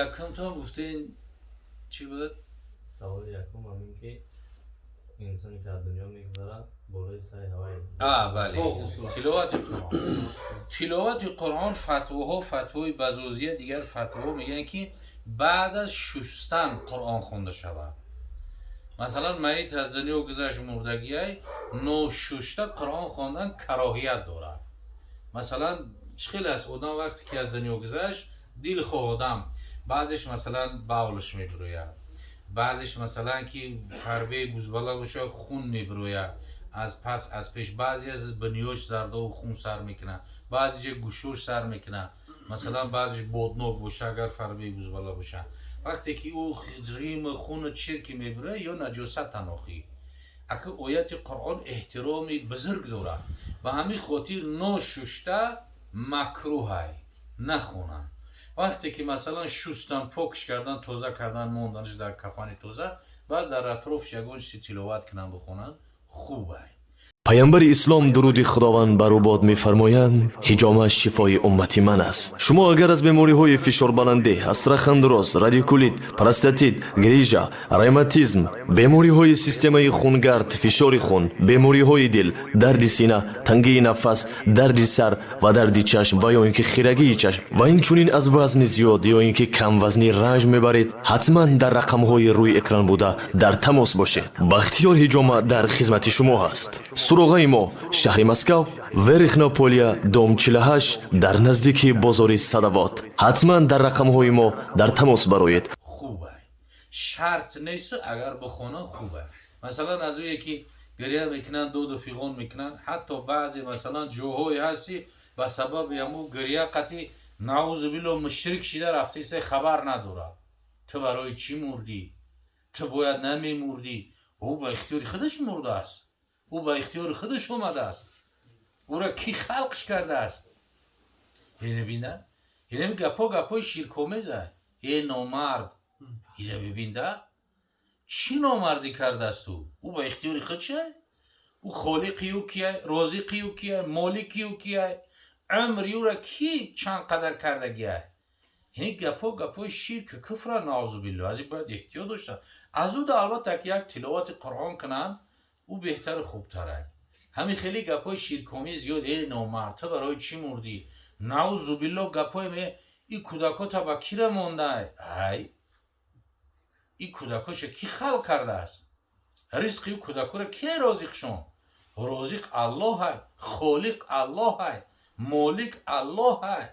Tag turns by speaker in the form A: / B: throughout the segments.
A: یکم تو گفتین چی بود؟
B: سوال یکم همین که انسانی که از دنیا میگذره بالای سر هوای
A: بله. تلاوت قرآن فتوای بزوزیه دیگر فتوا میگن که بعد از شستن قرآن خونده شود. مثلا میت از دنیا گذشت مردگی های نوششته قرآن خواندن کراهیت داره. مثلا خیلی از آدم وقتی که از دنیا گذشت دل خواه آدم بعضش مثلا باولش میبروید، بعضش مثلا که حربه بوزبالا باشه خون میبروید از پس از پیش، بعضی از بنیوش زرده و خون سر میکنه، بعضی جه گوشوش سر میکنه، مثلا بعضیش بودنوک باشه اگر فربه بوزبالا باشه. وقتی که او ریم خون و چرکی میبره یا نجاست تناخی اکه آیت قرآن احترامی بزرگ داره و همین خاطر نوششته مکروه های نخونن. وقتی که مثلا شستن پاکش کردن تازه کردن موندنش در کفن تازه بعد در اطراف یگون تلاوت کنن بخونن خوبه.
C: پیامبر اسلام درود خداوند بر او باد می‌فرمایند حجامه شفای امتی من است. شما اگر از بیماری‌های فشار بلنده، استرخوان دراز، رادیکولیت، پروستاتیت، گریژا، روماتیسم، بیماری‌های سیستم خونگرد، فشار خون، بیماری‌های دل، درد سینه، تنگی نفس، درد سر و درد چشم و یا اینکه خیرگی چشم و این چنین از وزن زیاد یا اینکه کم وزنی رنج میبرید، حتما در رقم‌های روی اکران بوده در تماس باشید. بختیار حجامه در خدمت شما است. سراغای ما شهر مسکو، ورخنا پولیا دوم 48 در نزدیکی بازار صدوات. حتما در رقم‌های ما در تماس بروید.
A: خوبه، شرط نیست اگر بخونه خوبه. مثلا از او یکی گریه میکنن دو فیغون میکنن، حتی بعضی مثلا جوهایی هستی و سبب یمو گریه قطعی نعوذ بالله مشرک شده رفته سه خبر نداره. تو برای چی مردی؟ تو باید نمی مردی. او با اختیار خودش مرده است، او با اختیار خودش اومده است، او را کی خلقش کرده است؟ اینه بینه؟ اینه گپای شیرکومزه. یه نامرد اینه ببینده؟ چی نامردی کرده است او با اختیار خودشه؟ او خالقی او کیه؟ رازقی او کیه؟ مالکی او کیه؟ عمری او را کی چند قدر کرده گیه؟ این گپای شیر که کفر نعوذ بالله، از این باید احتیاط داشته. از او دا البته که یک تلاوت قرآن کنن او بهتر و خوبتره. همین خیلی گپای شیرکامی زیاد. ای نامرد تو برای چی مردی؟ نعوذ بالله گپای می این کودکا تا با کی را مونده؟ ای این کودکاش کی خلق کرده است؟ رزق این کودکا را کی رازق شون؟ رازق الله های، خالق الله های، مالک الله های.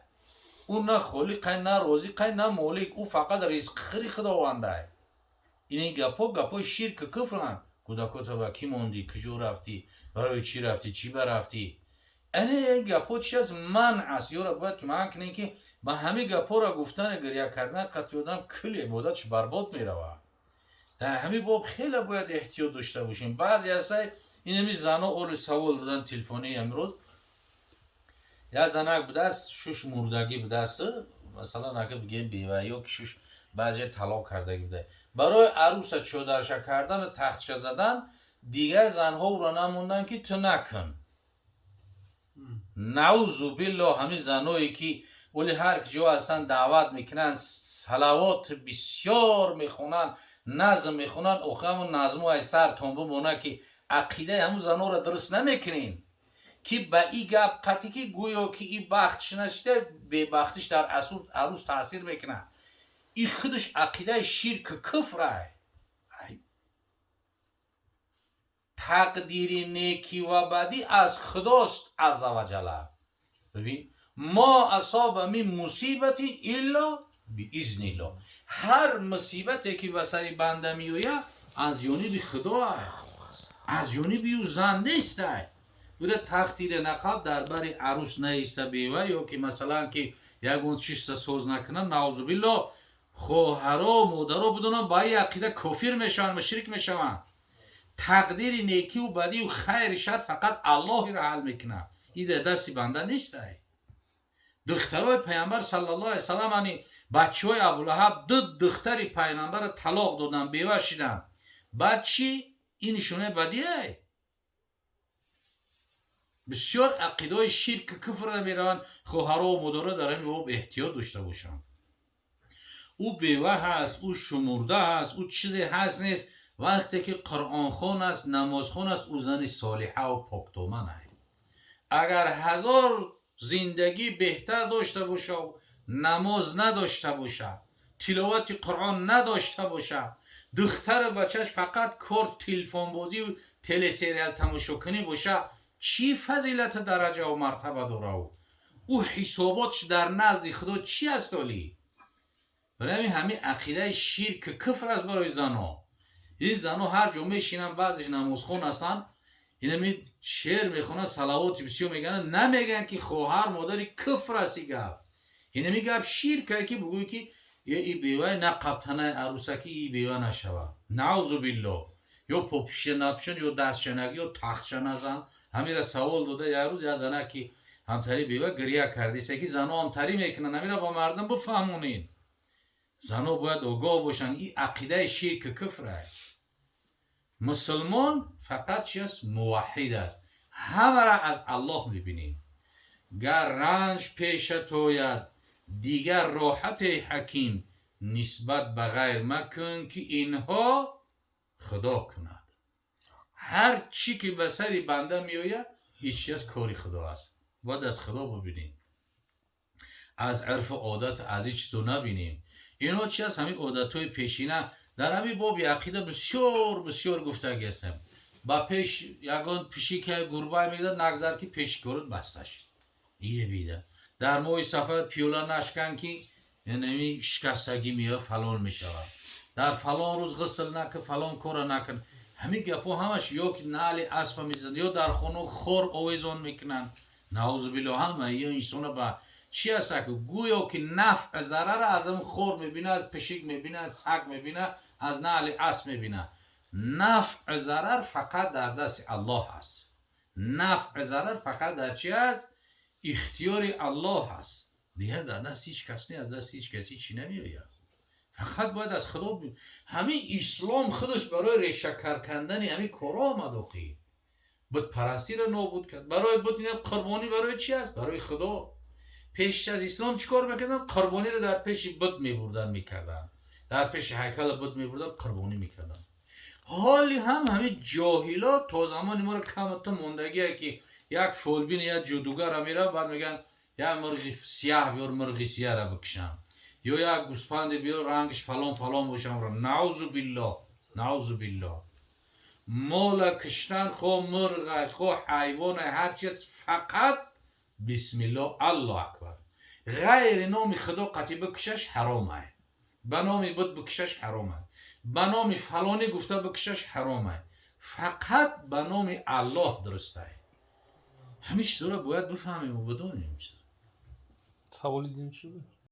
A: او نه خالق نه رازق نه مالک، او فقط رزق خری خداونده. این گپای شیر که کفرن. کودکا تا با کی موندی؟ کجا رفتی؟ برای چی رفتی؟ چی برفتی؟ این گپا چی از منع است. یا را باید که من کنین که با همه گپا را گفتن گریه کردن قطعی آدم کل عبادتش برباد میروه. در همه باب خیلی باید احتیاط داشته باشیم. بعضی هستای این همی زنها اول سوال دادن تلفنی امروز. یا زنک بوده است شش مردگی بوده است، مثلا اگه بگیم بیوه یا که شش بعضی طلاق کردگی بوده، برای عروس چادرشه کردن و تختشه زدن دیگه زنها او را نموندن که تو نکن. نعوذ بالله همین زنهایی که ولی هر کجا هستن دعوت میکنن صلوات بسیار میخونن نظم میخونن، اوخه همون نظم های سر تنبه مونه که عقیده همون زنها را درست نمیکنین که با ای گپ قطعی که گویا که ای بختش نشده به بختش در عروس تاثیر میکنه. ای خودش عقیده شرک کفره. تقدیر نیکی و بدی از خداست عز و جل. ببین ما اصاب من مصیبتی الا باذن الله. هر مصیبتی که به سر بنده میآید از جانب خدا، از جانب او زن نیست. بوده تقدیر نقاب در بر عروس نیست بیوه، یا که مثلا که یگون چیست سوز نکنن نعوذ بالله خواهرها مادرها بدونن با این عقیده کافر میشن مشرک میشن. تقدیر نیکی و بدی و خیر شر فقط الله را حل میکنه، این در دستی بنده نیست. دخترای پیامبر صلی الله علیه و سلم بچه های ابولهب دو دختری پیامبر طلاق دادن بیوه شدن. بعد چی؟ این نشونه بدیه. بسیار عقیدای شرک کفر را میرن. خواهرها و مادرها در این باب احتیاط داشته باشن. او بیوه هست، او شمرده هست، او چیزی هست نیست. وقتی که قرآن خون است، نماز خون است، او زن صالحه و پاکدامن است. اگر 1000 زندگی بهتر داشته باشه و نماز نداشته باشه، تلاوت قرآن نداشته باشه، دختر بچهش فقط کار تلفن بازی و تله سریال تماشا کنی باشه، چی فضیلت درجه و مرتبه داره؟ او حساباتش در نزد خدا چی است ولی؟ برای همین عقیده شرک کفر است برای زنها. این زنها هر جا میشینن بعضش نمازخون هستن، اینا شعر میخونن، صلوات بسیار میگن، نمیگن که خواهر مادری کفر است. گپ اینا میگه شرکه که بگوی که ای بیوه نه قبطنه عروسکی ای بیوه نشوه، نعوذ بالله. یا پوپشه نپشن یا دستشنگی یا تختشن نزن. همین را سوال داده یه روز، یه زنه که همتری بیوه گریه کردیسه که زنها همتری میکنن، همین را با مردم بفهمونین. زنها باید آگاه باشن، این عقیده شرک کفر است. مسلمان فقط چیست؟ موحد است. همه را از الله میبینیم. گر رنج پیشت آید دیگر راحت حکیم، نسبت به غیر مکن که اینها خدا کند. هر چی که به سری بنده میآید هیچ چیز کاری خدا است. باید از خدا ببینیم، از عرف عادت از هیچ تو نبینیم. اینا چی است؟ همین عادت های پیشینه. در همین باب عقیده بسیار بسیار گفتگی هستم. با پیش یگان پیشی که گربه میگه نگذر که پیش کرد بسته شد. ایه بیده در موی سفر پیولا نشکن که یعنی شکستگی میاد فلان میشود. در فلان روز غسل نکن، فلان کار نکن. همین گپا همش یا که نعل اسب میزن یا در خونه خور آویزان میکنن. نعوذ بالله. همه یا انسان با چی هست که گویا که نفع ضرر از اون خور میبینه، از پشیک میبینه، از سگ میبینه، از نعل اسب میبینه. نفع ضرر فقط در دست الله هست. نفع ضرر فقط در چی هست؟ اختیار الله هست. دیگه در دست هیچ کس نیست، از دست هیچ کسی چی نمیآید. فقط باید از خدا همین اسلام خودش برای ریشه کردن همین کارا آمد. آخی بت پرستی را نابود کرد. برای بت این قربانی برای چی است؟ برای خدا. پیش از اسلام چیکار میکردن؟ قربانی رو در پیش بت میبردن میکردن، در پیش هیکل بت میبردن قربانی میکردن. حالی همین جاهلا تا زمانی ما رو کمتا موندگیه که یک فولبین یا جادوگر را میره، بعد میگن یا مرغی سیاه بیار، مرغی سیاه را بکشم، یا یک گوسفند بیار رنگش فلان فلان باشم را. نعوذ بالله، نعوذ بالله. مال کشتن خو مرغ خو حیوان هر چیز فقط بسم الله الله اکبر. غیر نام خدا قطعی بکشش حرامه، به نام بت بکشش حرامه، به نام فلانی گفته بکشش حرامه. فقط به نام الله درسته. همین چیزا رو باید بفهمیم و بدونیم.
D: سوالی دیم چی بود؟